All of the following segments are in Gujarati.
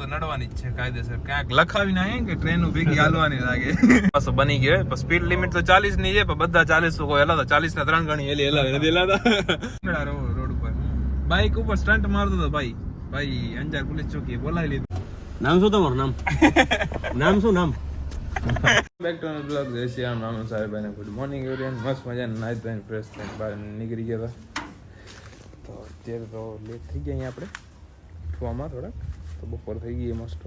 નડવાની જ છે કાયદેસર. ક્યાંક લખાવી ના કે ટ્રેન ભેગી હાલવાની લાગે. પાછો બની ગયો. પણ સ્પીડ લિમિટ તો 40 ની છે, પણ બધા 40 કોઈ હલાતા 40 ના 3 ગણી એલી હલાવે રોડ ઉપર. બાઇક ઉપર સ્ટન્ટ મારતો હતો ભાઈ અંજાર પોલીસ ચોકી બોલાવી લીધું. નામ શું તમારું? નામ શું? નામ બેક ટુ અનધર બ્લોગ. જય શ્રી રામ. નામ સાહેબ ગુડ મોર્નિંગ એવરીવન. મસ્ત મજાના નાઈટ ધોઈને ફ્રેશ થઈને બહાર નીકળી ગયા હતા. તો અત્યારે તો લેટ થઈ ગયા અહીંયા આપણે ઉઠવામાં થોડાક. તો બપોર થઈ ગઈ મસ્ત.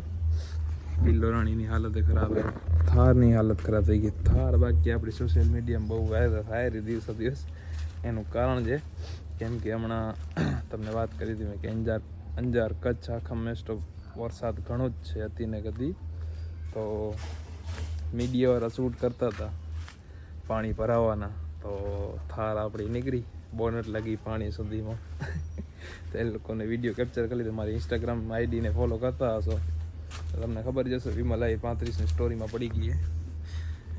પિલ્લોરાણીની હાલત ખરાબ છે, થારની હાલત ખરાબ થઈ ગઈ. થાર બાકી આપણી સોશિયલ મીડિયામાં બહુ વાયરલ થાય રહી દિવસો દિવસ. એનું કારણ છે કેમ કે હમણાં તમને વાત કરી હતી મેં કે અંજાર કચ્છ આખા મેસ્ટ વરસાદ ઘણો જ છે અતિને ગતિ. તો મીડિયાવાળા શૂટ કરતા હતા પાણી ભરાવાના. તો થાર આપણી નીકળી બોનટ લાગી પાણી સુધીમાં. તો એ લોકોને વિડીયો કેપ્ચર કરી લીધો. મારી ઇન્સ્ટાગ્રામ આઈડીને ફોલો કરતા હશો તો તમને ખબર જ હશે. વિમલાઈ 35ની સ્ટોરીમાં પડી ગઈ છે.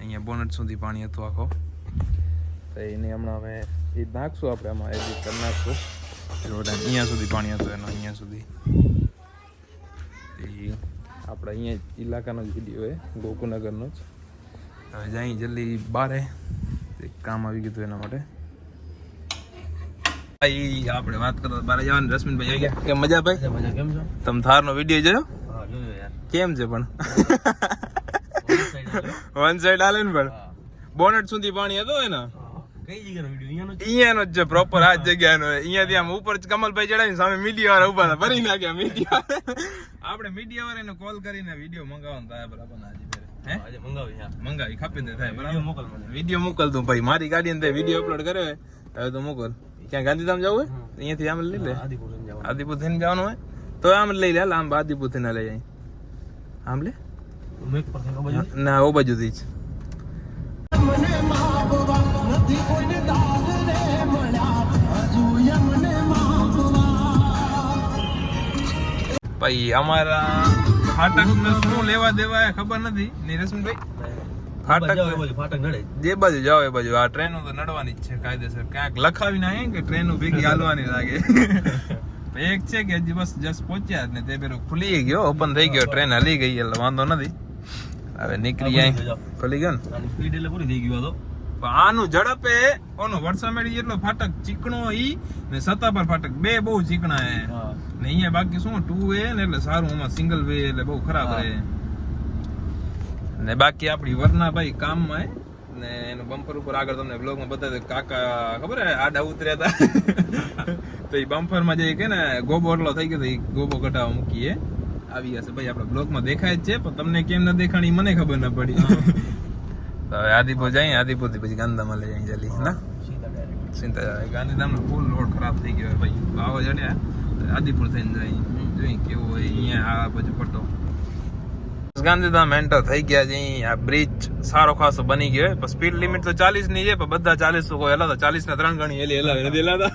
અહીંયા બોનટ સુધી પાણી હતું આખો. તો એને હમણાં અમે એ નાખશું આપણે આમાં એડિટ કરી નાખશું. અહીંયા સુધી પાણી હતું એનો અહીંયા સુધી. એ આપણે અહીંયા ઇલાકાનો જ વિડીયો છે ગોકુનગરનો જ. હવે જાય જલ્દી બારે કામ આવી ગયું એના માટે. આપણે વાત કરતા બારે જવાનું. રશ્મિનભાઈ આવી ગયા. કેમ મજા ભાઈ? મજા. કેમ છો? તમે થારનો વિડીયો જોયો? હા જોયો યાર. કેમ છે પણ? વન સાઈડ હાલે ને પણ બોનટ સુધી પાણી હતો એના. કઈ જગ્યાનો વિડિયો? અહીંયાનો જ છે પ્રોપર આ જગ્યાનો. અહીંયાથી આમ ઉપર કમલભાઈ ચડાવીને સામે મીડિયા વાળા ઉભા હતા. ભરી નાખ્યા મીડિયા. આપણે મીડિયા વાળાને કોલ કરીને વિડીયો મંગાવવાનો થાય બરાબર. આજે મંગાવી ખાપીને થાય બરાબર. વિડીયો મોકલ તું ભાઈ. મારી ગાડી ને વિડીયો અપલોડ કર્યો હવે તો મોકલ. ક્યાં ગાંધીધામ જવું હોય અહીંયાથી આમ લઈ લે. આદિપુર થઈને જવાનું હોય તો આમ લઈ લે. આમ આદિપુર થઈને લઈ જાય આમ લે. ના ઓ બાજુથી જ ભાઈ. અમારા ફાટક ને શું લેવા દેવા ખબર નથી ની રશ્મિભાઈ. ફાટક નડે જે બાજુ જાવ એ બાજુ આ ટ્રેનો તો નડવાની જ છે કાયદેસર. ક્યાંક લખાવી ના કે ટ્રેનો ભેગી હાલવાની લાગે. એક છે કે હજી બસ જસ્ટ પહોંચ્યા જ ને તે પેલું ખુલી ગયો, ઓપન થઈ ગયો, ટ્રેન હલી ગઈ એટલે વાંધો નથી. હવે નીકળી જાય. ખુલી ગયો ને સ્પીડ એટલે પૂરી થઈ ગયું હતો. આનું ઝડપે ઓનો વરસામેડી જેટલો ફાટક ચીકણો ઈ ને સત્તાપર ફાટક બે બહુ ચીકણા હે ને અહીંયા બાકી શું 2 વે ને એટલે સારું. આમાં સિંગલ વે એટલે બહુ ખરાબ રહે ને. બાકી આપણી વરના ભાઈ કામમાં હે ને એનું બમ્પર ઉપર આગળ તમને બ્લોગમાં બતાવે કાકા ખબર હે આડા ઉતર્યા હતા. તો એ બમ્પરમાં જે કે ને ગોબો એટલો થઈ ગયો તો એ ગોબો કટાવા મૂકીએ આવી ગયા છે ભાઈ. આપણા બ્લોગમાં દેખાય જ છે પણ તમને કેમ ન દેખાણી મને ખબર ન પડી. હવે આદિપુર જાય, આદિપુર થી પછી ગાંધીધામ લઈ જાય જલ્દી ના સીધા. ગાંધીધામ નો ફૂલ રોડ ખરાબ થઈ ગયો ભાઈ. આવો ચડ્યા આદિપુર થઈને જાય જોઈ કેવું હોય અહીંયા આ બાજુ પડતો. ગાંધીધામ એન્ટર થઈ ગયા છે. આ બ્રિજ સારો ખાસો બની ગયો પણ સ્પીડ લિમિટ તો 40 ની છે, પણ બધા 40 કોઈ હલાતા 40 ના 3 ગણી એલી હલાવે નથી હલાતા.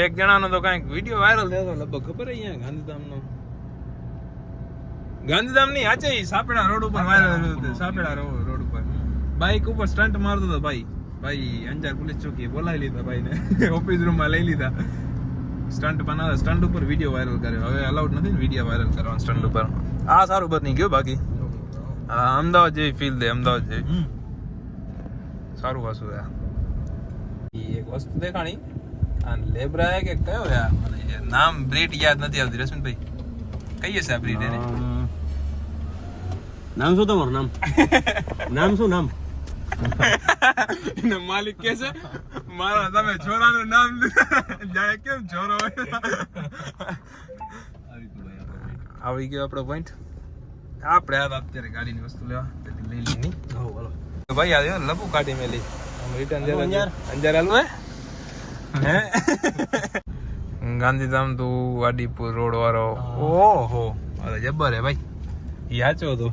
એક જણાનો તો કઈક વિડીયો વાયરલ થયો લગભગ ખબર અહીંયા ગાંધીધામ ની આચે સાપેડા રોડ ઉપર વાયરલ થયો. સાપેડા રોડ ઉપર બાઇક ઉપર સ્ટન્ટ મારતો હતો ભાઈ અંજાર પોલીસ ચોકી બોલાવી લીધા ભાઈ ને. ઓફિસ રૂમ માં લઈ લીધા. સ્ટન્ટ બનાવે સ્ટન્ટ ઉપર વિડીયો વાયરલ કર્યો. હવે અલાઉડ નથી ને વિડીયો વાયરલ કરવાનો સ્ટન્ટ ઉપર. આ સારું બની ગયું. બાકી અમદાવાદ જેવી ફીલ દે. અમદાવાદ જેવી સારું પાછું એક વસ્તુ દેખાણી લેબ્રા હે કે કયો યાર મને નામ બ્રીડ યાદ નથી આવતી. રશ્મિનભાઈ કઈ હશે આ બ્રીડ? એને નામ શું તમારું? નામ શું? નામ એને માલિક કે છે મારા તમે છોરાનું નામ જાય કેમ છોરો આવી ગયો આપણો પોઈન્ટ. આપણે અત્યારે ગાડીની વસ્તુ લેવા લઈ લઈ ભાઈ આવ્યો લબુ કાઢી મેલી રિટર્ન અંજાર હાલવું હે. ગાંધીધામ તો આદિપુર રોડ વાળો ઓહો અરે જબ્બર હે ભાઈ. યાચો તો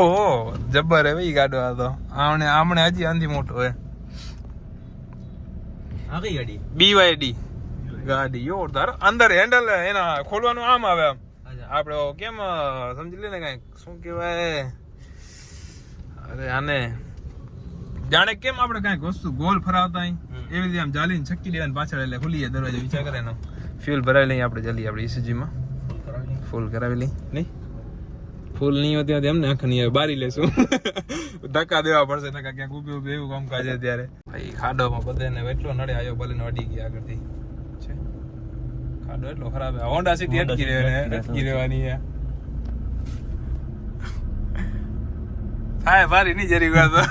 ઓહો જબ્બર હે ભાઈ ગાડો આ તો. આમણે હજી આંધી મોટો હે. આ કઈ ગાડી? BYD ગાડી જોરદાર. અંદર હેન્ડલ એના ખોલવાનું આમ આવે આમ આપડે કેમ સમજી લે ને કઈ શું કેવાય અરે આને જાણે કેમ આપણે કઈક વસ્તુ ગોલ ફરાવતા એવી રીતે આમ જાલીને છક્કી દેવાની પાછળ એટલે ખુલી જાય દરવાજો. વિચાર કરે એનો ફ્યુલ ભરાવી લઈએ આપણે જલ્દી આપણે ECG-માં ફૂલ કરાવી લઈ. નહીં ફૂલ નહીં હોતી એમ ને આંખ નહીં બારી લેશું. ધક્કા દેવા પડશે નકા ક્યાંક ઊભી ઊભી એવું કામકાજ છે ત્યારે. ભાઈ ખાડોમાં બધાને એટલો નડે આવ્યો ભલે અડી ગયા આગળથી છે. ખાડો એટલો ખરાબ હોન્ડા સિટી અટકી રહેવાની છે. હા ભારી નહીં જરી વાર તો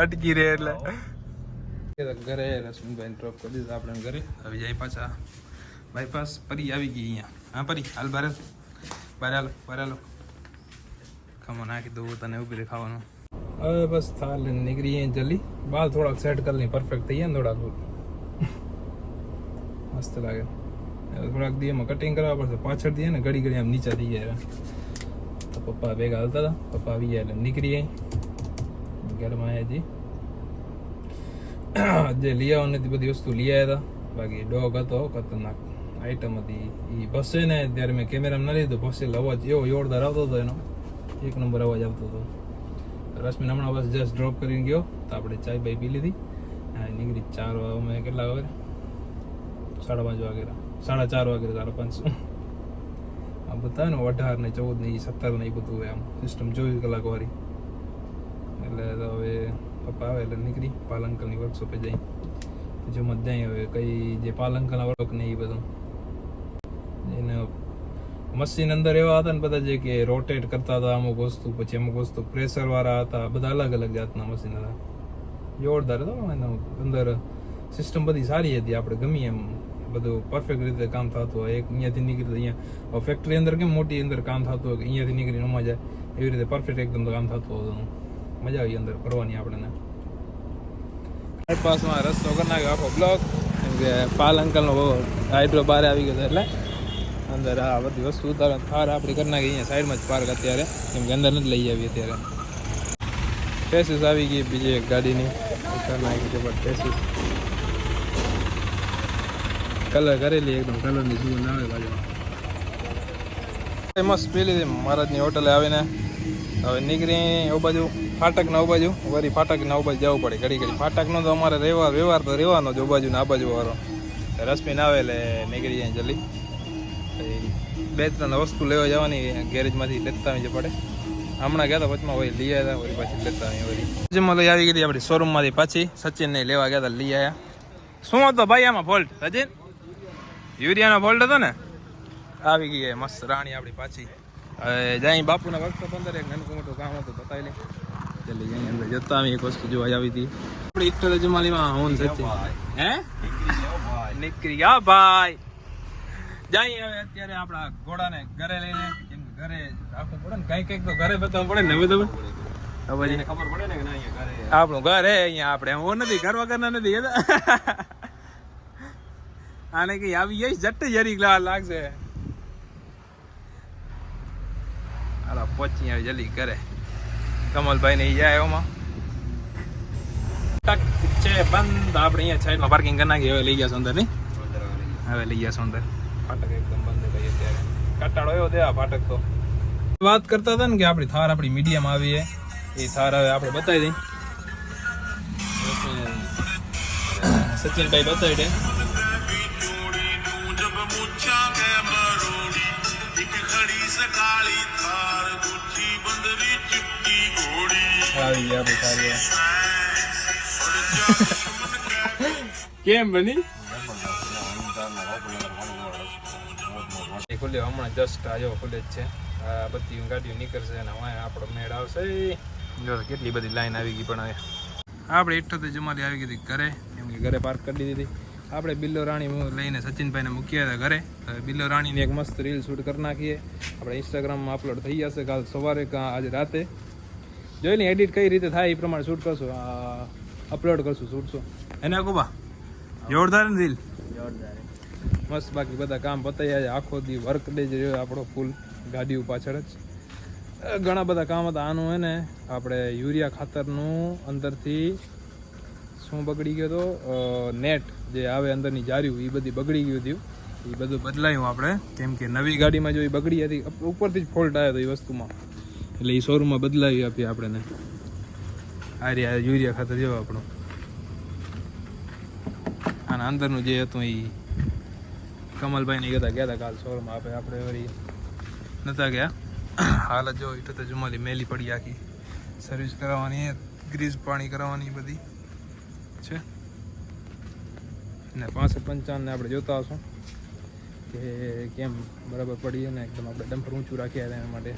અટકી રહે એટલે ઘરે રશ્મિભાઈ ડ્રોપ કરી દીધા આપણે ઘરે. હવે જાય પાછા બાયપાસ. પરી આવી ગઈ અહીંયા. હા પરી હાલ બારે હાલો બારે હાલો ખમો નાખી દઉં તને ઉભી રહી ખાવાનું. હવે બસ થાળ લઈને નીકળી જલ્દી. બાલ થોડાક સેટ કરી લઈ પરફેક્ટ થઈ ગયા ને થોડાક મસ્ત લાગે. થોડાક દી એમાં કટિંગ કરવા પડશે પાછળ દઈએ ને ઘડી ઘડી આમ નીચા થઈ ગયા. તો પપ્પા ભેગા હાલતા હતા. પપ્પા આવી ગયા એટલે નીકળી જાય ઘરમાં હજી જે લઈ આવવાની હતી બધી વસ્તુ લઈ આવ્યા હતા. બાકી ડોગ હતો ખતરનાક આઈટમ હતી એ ભસે ને ત્યારે મેં કેમેરામાં ના લીધું. ભસેલ અવાજ એવો જોરદાર આવતો હતો એનો. એક નંબર અવાજ આવતો હતો. રશ્મિ હમણાં બસ જસ્ટ ડ્રોપ કરીને ગયો તો આપણે ચાય બાય પી લીધી. નીકળી 4 અમે કેટલા વાગે 5:30 વાગે 4:30 વાગે 5:30 આ બતાવે ને 18 ને 14 ને 17 ને એ બધું હોય આમ સિસ્ટમ 24 કલાક વાળી. એટલે તો હવે પપ્પા આવે એટલે નીકળી પાલંકલની વર્કશોપે જઈ જો મત જાય. હવે કઈ જે પાલંકલના વર્ક ને એ બધું એને મશીન અંદર એવા હતા ને બધા જે કે રોટેટ કરતા હતા અમુક વસ્તુ, પછી અમુક વસ્તુ પ્રેશર વાળા હતા. બધા અલગ અલગ જાતના મશીન હતા. જોરદાર હતો એનો અંદર સિસ્ટમ બધી સારી હતી. આપણે ગમીએ એમ બધું પરફેક્ટ રીતે કામ થતું હોય. એક અહીંયાથી નીકળી અહીંયા ફેક્ટરી અંદર કેમ મોટી અંદર કામ થતું હોય કે અહીંયાથી નીકળીને ન જાય એવી રીતે પરફેક્ટ એકદમ કામ થતું હતું. મજા આવી અંદર ફરવાની આપણને. પાસમાં રસ્તો કરી નાખ્યો આખો બ્લોક કેમ કે પાલ અંકલનો હાઇડ્રો બહાર આવી ગયો એટલે અંદર આ બધી વસ્તુ ઉતારે થાર આપણી કરી નાખી અહીંયા સાઈડમાં જ પાર્ક અત્યારે કેમ કે અંદર નથી લઈ આવી અત્યારે. ટેસીસ આવી ગઈ બીજી એક ગાડીની કરી નાખી છે પણ ટેસીસ કલર કરેલી એકદમ કલરની સુગંધ આવે બાજુ. મસ્ત પી લીધી મહારાજની હોટલે આવીને હવે નીકળી એ બાજુ ફાટકના આ બાજુ વળી ફાટકના આ બાજુ જવું પડે ઘડી ઘડી. ફાટકનો તો અમારે વ્યવહાર તો રહેવાનો જ બાજુ ને આ બાજુ વાળો. રશ્મિ ના આવે એટલે નીકળી જાય જલ્દી. 2-3 વસ્તુ લેવા જવાની ગેરેજમાંથી લેતા આવી પડે. હમણાં ગયા હતા વચમાં વળી લઈ આવ્યા વળી પાછી લેતા આવી વળી જેમાં લઈ આવી ગઈ આપણી શોરૂમમાંથી પાછી સચિનને લેવા ગયા હતા લઈ આવ્યા. શું હતો ભાઈ આમાં ફોલ્ટ સચિન? યુરિયાનો ફોલ્ટ હતો ને આવી ગઈ મસ્ત રાણી આપણી પાછી. હવે જાય બાપુના વર્કશોપ અંદર એક નાનું મોટું કામ હતું બતાવી લઈ જલ્દી જઈ અંદર જતા આવી. એક વસ્તુ જોવા આવી હતી આપણી ઇફ્ટર જમાલીમાં હું સચિન હે નીકળી ગયા ભાઈ. જાય હવે અત્યારે આપણા ઘોડાને ઘરે લઈને કેમ ઘરે રાખવું પડે ને કઈ તો ઘરે બતાવવું પડે ને. હવે તો પછી ખબર પડે ને કે ઘરે આપણું ઘર હે અહીંયા. આપણે હું નથી ઘર વગરના નથી આને કઈ આવી જઈશ જટ્ટ જરી લાગશે. હાલો પહોંચી આવી જલ્દી ઘરે. કમલભાઈ ને જાય એમાં ટક છે બંધ. આપણે અહીંયા સાઈડમાં પાર્કિંગ કરી નાખી. હવે લઈ ગયા અંદર નહીં હવે લઈ ગયા અંદર. ફાટક એકદમ બંધ થઈ અત્યારે કટાળો એવો દેવા ફાટક તો. વાત કરતા હતા ને કે આપણી થાર આપણી મીડિયમ આવી એ થાર હવે આપણે બતાવી દઈ. સચિનભાઈ બતાવી દે. આવી ગયા આપણી થાર કેમ બની ખુલ્લે હમણાં જસ્ટ આવ્યો ખુલ્લે જ છે. આ બધી ગાડીઓ નીકળશે અને આપણો મેળ આવશે. જો કેટલી બધી લાઈન આવી ગઈ. પણ હવે આપણે 78 જમાલી આવી ગઈ ઘરે કેમ કે ઘરે પાર્ક કરી દીધી. આપણે બિલ્લો રાણી લઈને સચિનભાઈને મૂક્યા હતા ઘરે. બિલ્લો રાણીની એક મસ્ત રીલ શૂટ કરી નાખીએ. આપણે ઇન્સ્ટાગ્રામમાં અપલોડ થઈ જશે કાલ સવારે આજે રાતે. જોઈ લઈએ એડિટ કઈ રીતે થાય એ પ્રમાણે શૂટ કરશું અપલોડ કરશું શૂટશું એને કુબા જોરદાર ને રીલ જોરદાર મસ્ત. બાકી બધા કામ પતાવી જાય. આખો દી વર્ક ડે જ રહ્યો આપણો ફૂલ ગાડીઓ પાછળ જ. ઘણા બધા કામ હતા. આનું હે ને આપણે યુરિયા ખાતરનું અંદરથી શું બગડી ગયો હતો નેટ જે આવે અંદરની જાર્યું એ બધી બગડી ગયું હતું. એ બધું બદલાયું આપણે કેમ કે નવી ગાડીમાં જો એ બગડી હતી ઉપરથી જ ફોલ્ટ આવ્યો હતો એ વસ્તુમાં એટલે એ શોરૂમમાં બદલાવી આપીએ આપણને. આ યુરિયા ખાતર જેવો આપણો અંદરનું જે હતું એ કમલભાઈને કહેતા ગયા હતા કાલ શોરૂમમાં આપણે વળી નહોતા ગયા. હાલ જ જો એટલે તો જુમાલી મેલી પડી આખી. સર્વિસ કરાવવાની ગ્રીસ પાણી કરાવવાની બધી છે ને 6555 ને આપણે જોતા હશું કે કેમ બરાબર પડીએ ને એકદમ આપણે ડમ્પર ઊંચું રાખીએ એના માટે